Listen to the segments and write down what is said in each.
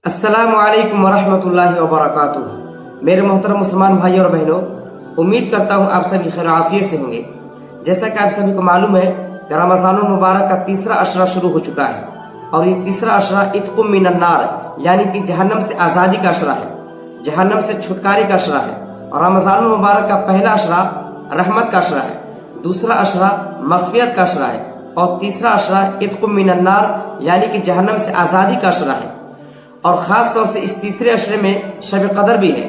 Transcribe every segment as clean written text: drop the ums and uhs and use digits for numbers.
अस्सलामु अलैकुम वरहमतुल्लाहि वबरकातुहू। मेरे मोहतरम मुसलमान भाइयों और बहनों, उम्मीद करता हूँ आप सभी खैर आफियत से होंगे। जैसा कि आप सभी को मालूम है कि रमज़ानुल मुबारक का तीसरा अशरा शुरू हो चुका है और ये तीसरा अशरा इत्कुम मिनन नार यानी कि जहन्नम से आज़ादी का अशरा है, जहन्नम से छुटकारे का अशरा है। और रमज़ानुल मुबारक का पहला अशरा रहमत का अशरा है, दूसरा अशरा मग़फ़िरत का अशरा है और तीसरा अशरा इत्कुम मिनन नार यानी कि जहन्नम से आज़ादी का अशरा है। और खास तौर से इस तीसरे अशरे में शब कदर भी है,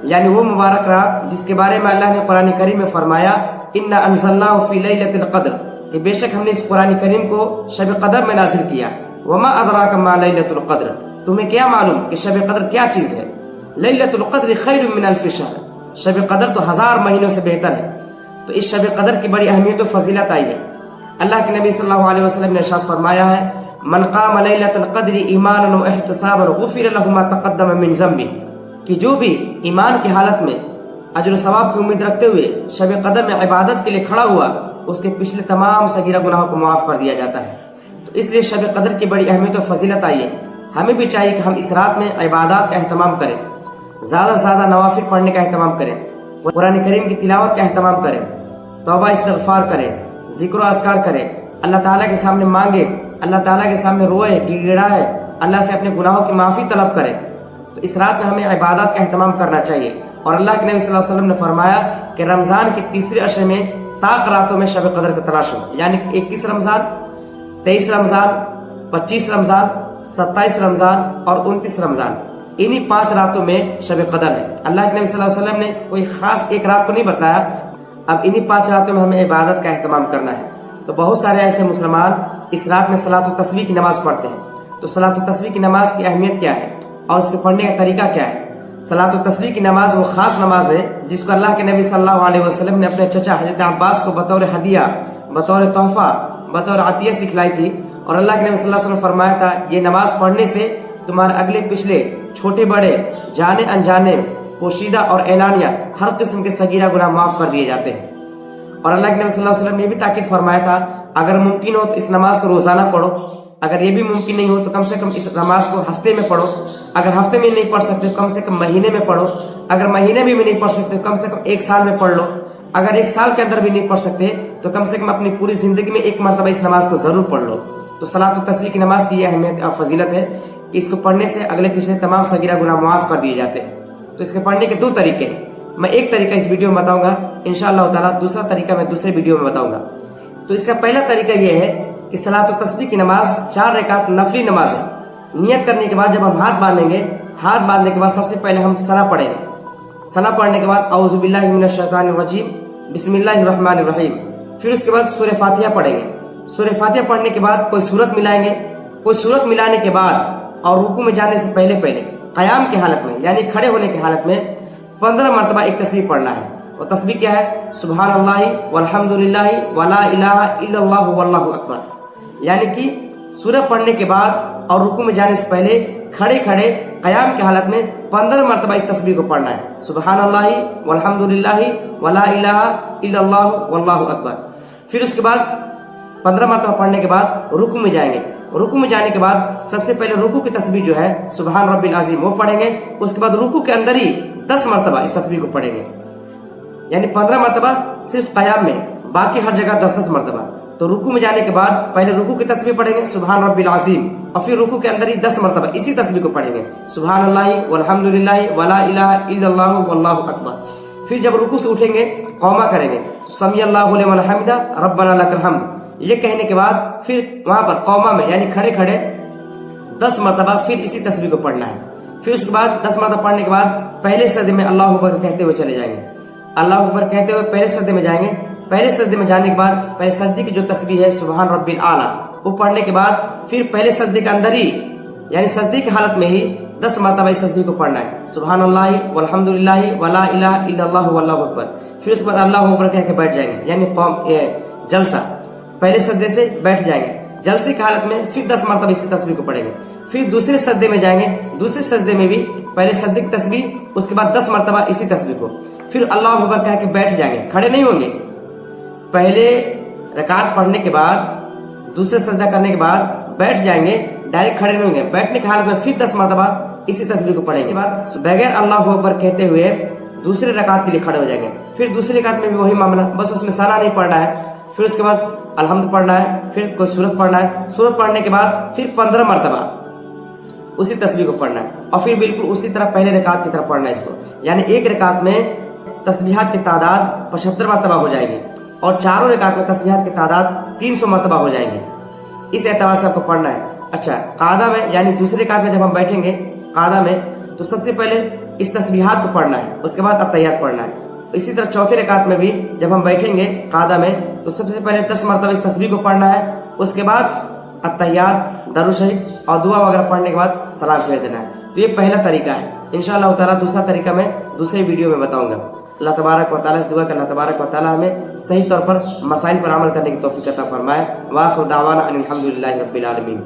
यानी वो मुबारक रात जिसके बारे में अल्लाह ने कुरान करीम में फरमाया इन्ना अंज़लनाहु फी लैलतिल क़द्र, कि बेशक हमने इस कुरान करीम को शब कदर में नाजिल किया। वमा अदराका मा लैलतुल क़द्र, तुम्हें क्या मालूम कि शब कदर क्या चीज है। लैलतुल क़द्र खैरुम मिन अल्फ़ि शहर, शब कदर तो 1000 महीनों से बेहतर है। तो इस शब कदर की बड़ी अहमियत और फजीलत आई है। अल्लाह के नबी सल्लल्लाहु अलैहि वसल्लम ने इरशाद फरमाया है मन क़ाम लैलतुल क़द्र ईमानन व इहतिसाबन गुफ़िर लहु मा तक़द्दम मिन ज़ंबि, कि जो भी ईमान की हालत में अजर सवाब की उम्मीद रखते हुए शब कदर में इबादत के लिए खड़ा हुआ, उसके पिछले तमाम सगीरा गुनाहों को माफ कर दिया जाता है। तो इसलिए शब कदर की बड़ी अहमियत और फजीलत आई है। हमें भी चाहिए कि हम इस रात में इबादत का अहतमाम करें, ज्यादा से ज्यादा नवाफिल पढ़ने का अहतमाम करें, कुरान करीम की तिलावत का अहतमाम करें, तौबा इस्तिग़फ़ार करें, जिक्र अज़कार करें, अल्लाह ताला के सामने मांगे, अल्लाह ताला के सामने रोए गिड़गिड़ाए, अल्लाह से अपने गुनाहों की माफी तलब करें। तो इस रात में हमें इबादत का अहतमाम करना चाहिए। और अल्लाह के नबी सल्लल्लाहु अलैहि वसल्लम ने फरमाया कि रमजान के तीसरे अशरे में ताक रातों में शब कदर की तलाश हो, यानी 21 रमजान, 23 रमजान, 25 रमजान, 27 रमजान और 29 रमजान, इन्हीं 5 रातों में शब कदर है। अल्लाह के नबी सल्लल्लाहु अलैहि वसल्लम ने कोई खास एक रात को नहीं बताया। अब इन्हीं 5 रातों में हमें इबादत का अहतमाम करना है। तो बहुत सारे ऐसे मुसलमान इस रात में सलातुत तस्बीह की नमाज पढ़ते हैं। तो सलातुत तस्बीह की नमाज की अहमियत क्या है और इसके पढ़ने का तरीका क्या है। सलातुत तस्बीह की नमाज वो खास नमाज है जिसको अल्लाह के नबी सल्लल्लाहु अलैहि वसल्लम ने अपने चचा हज़रत अब्बास को बतौर हदिया, बतौर तोहफा, बतौर अतिया सिखलाई थी। और अल्लाह के नबी सल्लल्लाहु अलैहि वसल्लम फरमाया था ये नमाज पढ़ने से तुम्हारे अगले पिछले छोटे बड़े जाने अनजाने पोशीदा और एलानिया हर किस्म के सगीरा गुनाह माफ कर दिए जाते हैं। और अल्लाह के नबी सल्लल्लाहु अलैहि वसल्लम ने भी ताकीद फरमाया था अगर मुमकिन हो तो इस नमाज को रोजाना पढ़ो, अगर ये भी मुमकिन नहीं हो तो कम से कम इस नमाज को हफ्ते में पढ़ो, अगर हफ्ते में नहीं पढ़ सकते कम से कम महीने में पढ़ो, अगर महीने में भी नहीं पढ़ सकते कम से कम 1 साल में पढ़ लो, अगर 1 साल के अंदर भी नहीं पढ़ सकते तो कम से कम अपनी पूरी जिंदगी में एक मरतबा इस नमाज को जरूर पढ़ लो। तो सलातुत तस्बीह की नमाज की अहमियत और फजीलत है कि इसको पढ़ने से अगले पिछले तमाम सगीरा गुनाह माफ कर दिए जाते हैं। तो इसके पढ़ने के 2 तरीके हैं। मैं एक तरीका इस वीडियो में बताऊंगा इंशाअल्लाह ताला, दूसरा तरीका मैं दूसरे वीडियो में बताऊंगा। तो इसका पहला तरीका यह है कि सलातुत तस्बीह की नमाज 4 रकात नफली नमाज है। नियत करने के बाद जब हम हाथ बांधेंगे, हाथ बांधने के बाद सबसे पहले हम सना पढ़ेंगे। सना पढ़ने के बाद औज़ु बिल्लाहि मिनश शैतानिर रजीम बिस्मिल्लाहिर रहमानिर रहीम, फिर उसके बाद सूरह फातिहा पढ़ेंगे। सूरह फातिहा पढ़ने के बाद कोई सूरत मिलाएंगे। कोई सूरत मिलाने के बाद और रुकू में जाने से पहले पहले कयाम की हालत में यानी खड़े होने की हालत में 15 मरतबा एक तस्बीह पढ़ना है। और तस्बीह क्या है? सुब्हानल्लाहि वल्हम्दुलिल्लाहि वला इलाहा इल्लल्लाहु वल्लाहु अकबर, यानी कि सूरह पढ़ने के बाद और रुकू में जाने से पहले खड़े खड़े कयाम की हालत में 15 मरतबा इस तस्बीह को पढ़ना है। सुब्हानल्लाहि वल्हम्दुलिल्लाहि वला इलाहा इल्लल्लाहु वल्लाहु अकबर। फिर उसके बाद 15 मरतबा पढ़ने के बाद रुकू में जाएंगे। रुकू में जाने के बाद सबसे पहले रुकू की तस्बीह जो है सुबहान रब्बिल अज़ीम वो पढ़ेंगे। उसके बाद रुकू के अंदर ही 10 मरतबा इस तस्बीह को पढ़ेंगे, यानी 15 मरतबा सिर्फ कयाम में, बाकी हर जगह 10-10 मरतबा। तो रुकू में जाने के बाद पहले रुकू की तस्बीह पढ़ेंगे सुबहान रब्बिल अज़ीम, और फिर रुकू के अंदर ही 10 मरतबा इसी तस्बीह को पढ़ेंगे सुब्हानल्लाहि वल्हम्दुलिल्लाहि वला इलाहा इल्लल्लाहु वल्लाहु अकबर। फिर जब रुकू से उठेंगे कौमा करेंगे समी अल्लाहु लिमन हमिदा रब्बना लकल हम्द, ये कहने के बाद फिर वहां पर कौमा में यानी खड़े खड़े 10 मरतबा फिर इसी तस्बीह को पढ़ना है। फिर उसके बाद 10 मरतबा पढ़ने के बाद पहले सजदे में अल्लाहु अकबर कहते हुए चले जाएंगे। अल्लाहु अकबर कहते हुए पहले सजदे में जाएंगे। पहले सजदे में जाने के बाद पहले सजदे की जो तस्बीह है सुबहान रब्बिल आला वो पढ़ने के बाद फिर पहले सजदे के अंदर ही यानी सजदे की हालत में ही 10 मरतबा इस तस्बीह को पढ़ना है सुब्हानल्लाहि वल्हम्दुलिल्लाहि वला इलाहा इल्लल्लाहु वल्लाहु अकबर। फिर उसके बाद अल्लाहु अकबर कह के बैठ जाएंगे, यानी जलसा, पहले सजदे से बैठ जाएंगे। जलसे की हालत में फिर 10 मरतबा इस तस्बीह को पढ़ेंगे। फिर दूसरे सजदे में जाएंगे। दूसरे सजदे में भी पहले सजदे की तस्बीह, उसके बाद 10 मरतबा इसी तस्बीह को, फिर अल्लाहु अकबर कह के बैठ जाएंगे, खड़े नहीं होंगे। पहले रकात पढ़ने के बाद दूसरे सजदा करने के बाद बैठ जाएंगे। डायरेक्ट खड़े नहीं होंगे, बैठने की हालत में फिर 10 मरतबा इसी तस्बीह को पढ़ेंगे। बाद बगैर अल्लाहू अकबर कहते हुए दूसरे रकात के लिए खड़े हो जाएंगे। फिर दूसरी रकात में भी वही मामला, बस उसमें सारा नहीं पढ़ना है। फिर उसके बाद अलहम्द पढ़ना है, फिर कोई सूरत पढ़ना है। सूरत पढ़ने के बाद फिर 15 मरतबा उसी तस्बीह को पढ़ना है और फिर बिल्कुल उसी तरह पहले रकात की तरह पढ़ना है इसको। यानी एक रकात में तस्बीहात की तादाद 75 मरतबा हो जाएगी और चारों रकात में तस्बीहात की तादाद 300 मरतबा हो जाएंगे। इस एतबार से आपको पढ़ना है। अच्छा, कादा में यानी दूसरे रकात में जब हम बैठेंगे कादा में, तो सबसे पहले इस तस्बीहात को पढ़ना है, उसके बाद अत्तहियात पढ़ना है। इसी तरह चौथे रकात में भी जब हम बैठेंगे कादा में, तो सबसे पहले 10 मरतबा इस तस्बीह को पढ़ना है, उसके बाद अत्तहियात, दरूद शरीफ और दुआ वगैरह पढ़ने के बाद सलाम फेर देना है। तो ये पहला तरीका है। इंशाअल्लाह ताला दूसरा तरीका मैं दूसरे वीडियो में बताऊंगा। अल्लाह तबारक व तआला से दुआ कि अल्लाह तबारक व तआला हमें सही तौर पर मसाइल पर अमल करने की तौफीक अता फरमाए। व आखिर दावाना अनिल हम्दुलिल्लाहि रब्बिल आलमीन।